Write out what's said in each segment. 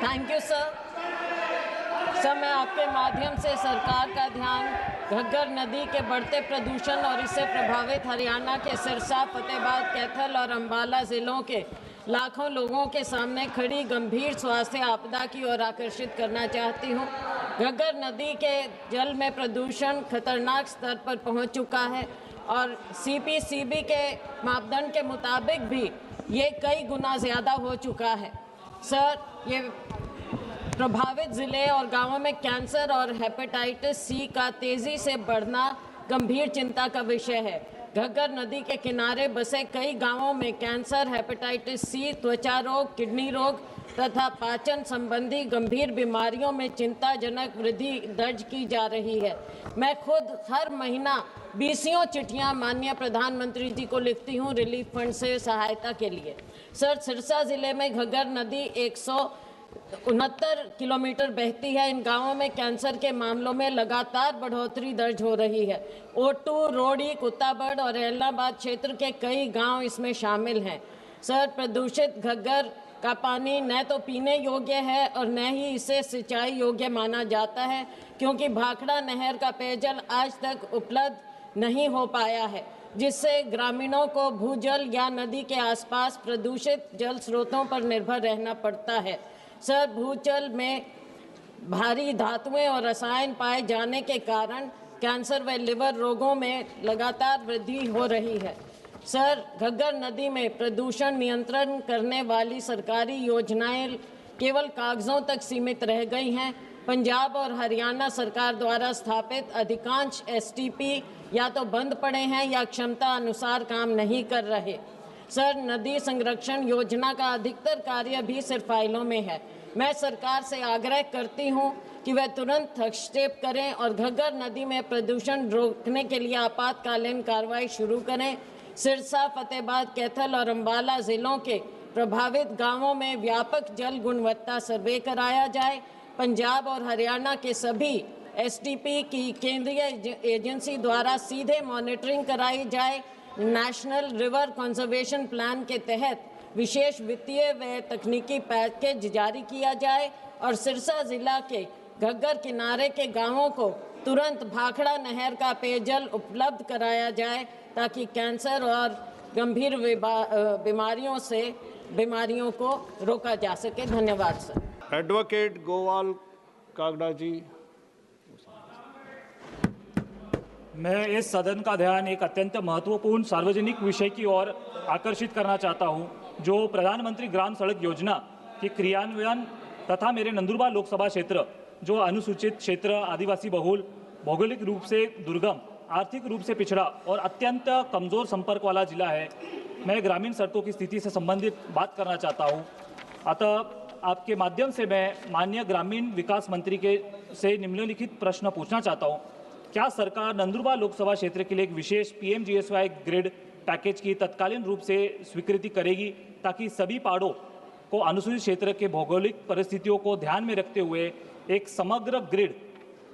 Thank you sir. मैं आपके माध्यम से सरकार का ध्यान घग्गर नदी के बढ़ते प्रदूषण और इससे प्रभावित हरियाणा के सिरसा, फतेहाबाद, कैथल और अंबाला जिलों के लाखों लोगों के सामने खड़ी गंभीर स्वास्थ्य आपदा की ओर आकर्षित करना चाहती हूँ। घग्गर नदी के जल में प्रदूषण खतरनाक स्तर पर पहुँच चुका है और CPCB के मापदंड के मुताबिक भी ये कई गुना ज़्यादा हो चुका है। सर, ये प्रभावित ज़िले और गांवों में कैंसर और हेपेटाइटिस C का तेज़ी से बढ़ना गंभीर चिंता का विषय है। घग्गर नदी के किनारे बसे कई गांवों में कैंसर, हेपेटाइटिस C, त्वचा रोग, किडनी रोग तथा पाचन संबंधी गंभीर बीमारियों में चिंताजनक वृद्धि दर्ज की जा रही है। मैं खुद हर महीना 20 चिट्ठियां माननीय प्रधानमंत्री जी को लिखती हूं रिलीफ फंड से सहायता के लिए। सर, सिरसा जिले में घग्गर नदी 169 किलोमीटर बहती है। इन गांवों में कैंसर के मामलों में लगातार बढ़ोतरी दर्ज हो रही है। ओटू, रोड़ी, कुत्ताबड़ और एलनाबाद क्षेत्र के कई गांव इसमें शामिल हैं। सर, प्रदूषित घग्गर का पानी न तो पीने योग्य है और न ही इसे सिंचाई योग्य माना जाता है, क्योंकि भाखड़ा नहर का पेयजल आज तक उपलब्ध नहीं हो पाया है, जिससे ग्रामीणों को भूजल या नदी के आसपास प्रदूषित जल स्रोतों पर निर्भर रहना पड़ता है। सर, भूजल में भारी धातुएं और रसायन पाए जाने के कारण कैंसर व लिवर रोगों में लगातार वृद्धि हो रही है। सर, घग्गर नदी में प्रदूषण नियंत्रण करने वाली सरकारी योजनाएं केवल कागजों तक सीमित रह गई हैं। पंजाब और हरियाणा सरकार द्वारा स्थापित अधिकांश STP या तो बंद पड़े हैं या क्षमता अनुसार काम नहीं कर रहे। सर, नदी संरक्षण योजना का अधिकतर कार्य भी सिर्फ फाइलों में है। मैं सरकार से आग्रह करती हूं कि वह तुरंत हस्तक्षेप करें और घग्गर नदी में प्रदूषण रोकने के लिए आपातकालीन कार्रवाई शुरू करें। सिरसा, फतेहाबाद, कैथल और अंबाला जिलों के प्रभावित गांवों में व्यापक जल गुणवत्ता सर्वे कराया जाए। पंजाब और हरियाणा के सभी STP की केंद्रीय एजेंसी द्वारा सीधे मॉनिटरिंग कराई जाए। नेशनल रिवर कंजर्वेशन प्लान के तहत विशेष वित्तीय व तकनीकी पैकेज जारी किया जाए और सिरसा जिला के घग्गर किनारे के गांवों को तुरंत भाखड़ा नहर का पेयजल उपलब्ध कराया जाए, ताकि कैंसर और गंभीर बीमारियों को रोका जा सके। धन्यवाद सर। एडवोकेट गोवाल कागड़ा जी। मैं इस सदन का ध्यान एक अत्यंत महत्वपूर्ण सार्वजनिक विषय की ओर आकर्षित करना चाहता हूं, जो प्रधानमंत्री ग्राम सड़क योजना के क्रियान्वयन तथा मेरे नंदुरबार लोकसभा क्षेत्र, जो अनुसूचित क्षेत्र, आदिवासी बहुल, भौगोलिक रूप से दुर्गम, आर्थिक रूप से पिछड़ा और अत्यंत कमज़ोर संपर्क वाला जिला है। मैं ग्रामीण सड़कों की स्थिति से संबंधित बात करना चाहता हूं। अतः आपके माध्यम से मैं माननीय ग्रामीण विकास मंत्री से निम्नलिखित प्रश्न पूछना चाहता हूं। क्या सरकार नंदुरबार लोकसभा क्षेत्र के लिए एक विशेष PMGSY ग्रिड पैकेज की तत्कालीन रूप से स्वीकृति करेगी, ताकि सभी पहाड़ों को अनुसूचित क्षेत्र के भौगोलिक परिस्थितियों को ध्यान में रखते हुए एक समग्र ग्रिड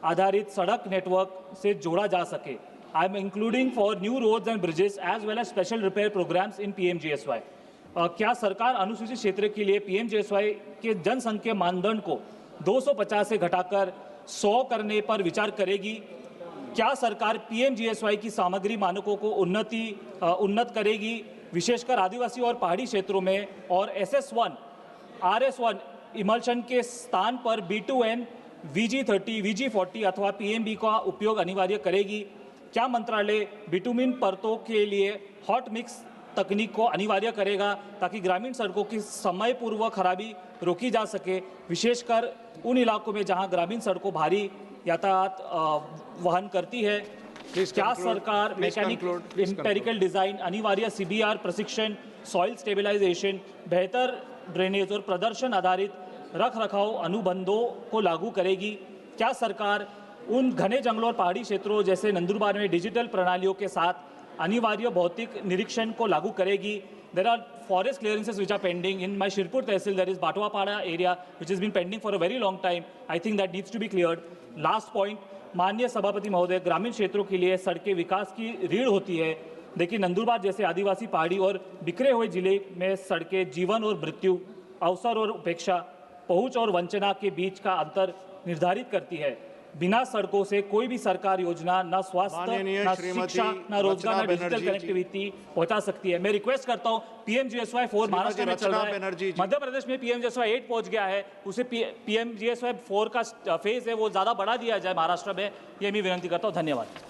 आधारित सड़क नेटवर्क से जोड़ा जा सके? I am including for new roads and bridges as well as special repair programmes in PMGSY। क्या सरकार अनुसूचित क्षेत्र के लिए PMGSY के जनसंख्या मानदंड को 250 से घटाकर 100 करने पर विचार करेगी? क्या सरकार PMGSY की सामग्री मानकों को उन्नत करेगी, विशेषकर आदिवासी और पहाड़ी क्षेत्रों में, और SS1 RS1 इमल्शन के स्थान पर B2N, VG30, VG40 अथवा PMB का उपयोग अनिवार्य करेगी? क्या मंत्रालय बिटुमिन परतों के लिए हॉट मिक्स तकनीक को अनिवार्य करेगा, ताकि ग्रामीण सड़कों की समयपूर्व खराबी रोकी जा सके, विशेषकर उन इलाकों में जहां ग्रामीण सड़कों भारी यातायात वहन करती है? क्या सरकार मैकेनिकल एम्पेरिकल डिजाइन, अनिवार्य CBR प्रशिक्षण, सॉइल स्टेबलाइजेशन, बेहतर ड्रेनेज और प्रदर्शन आधारित रख रखाव अनुबंधों को लागू करेगी? क्या सरकार उन घने जंगलों और पहाड़ी क्षेत्रों जैसे नंदुरबार में डिजिटल प्रणालियों के साथ अनिवार्य भौतिक निरीक्षण को लागू करेगी? There are forest clearances which are pending in my Shirpur Tehsil. There is Batwapada area which has been pending for a very long time. I think that needs to be cleared. Last point, माननीय सभापति महोदय, ग्रामीण क्षेत्रों के लिए सड़कें विकास की रीढ़ होती है। देखिए, नंदुरबार जैसे आदिवासी, पहाड़ी और बिखरे हुए जिले में सड़कें जीवन और मृत्यु, अवसर और उपेक्षा, पहुंच और वंचना के बीच का अंतर निर्धारित करती है। बिना सड़कों से कोई भी सरकार योजना न स्वास्थ्य, माननीय न श्रीमती शिक्षा, न रोजगार, न रचना डिजिटल बनर्जी कनेक्टिविटी पहुंचा सकती है। मैं रिक्वेस्ट करता हूं, पीएमजीएसवाई 4 महाराष्ट्र में चल रहा है, मध्य प्रदेश में पीएमजीएसवाई 8 पहुंच गया है, उसे पीएमजीएसवाई 4 का फेज है वो ज्यादा बढ़ा दिया जाए महाराष्ट्र में, ये मैं विनंती करता हूं। धन्यवाद।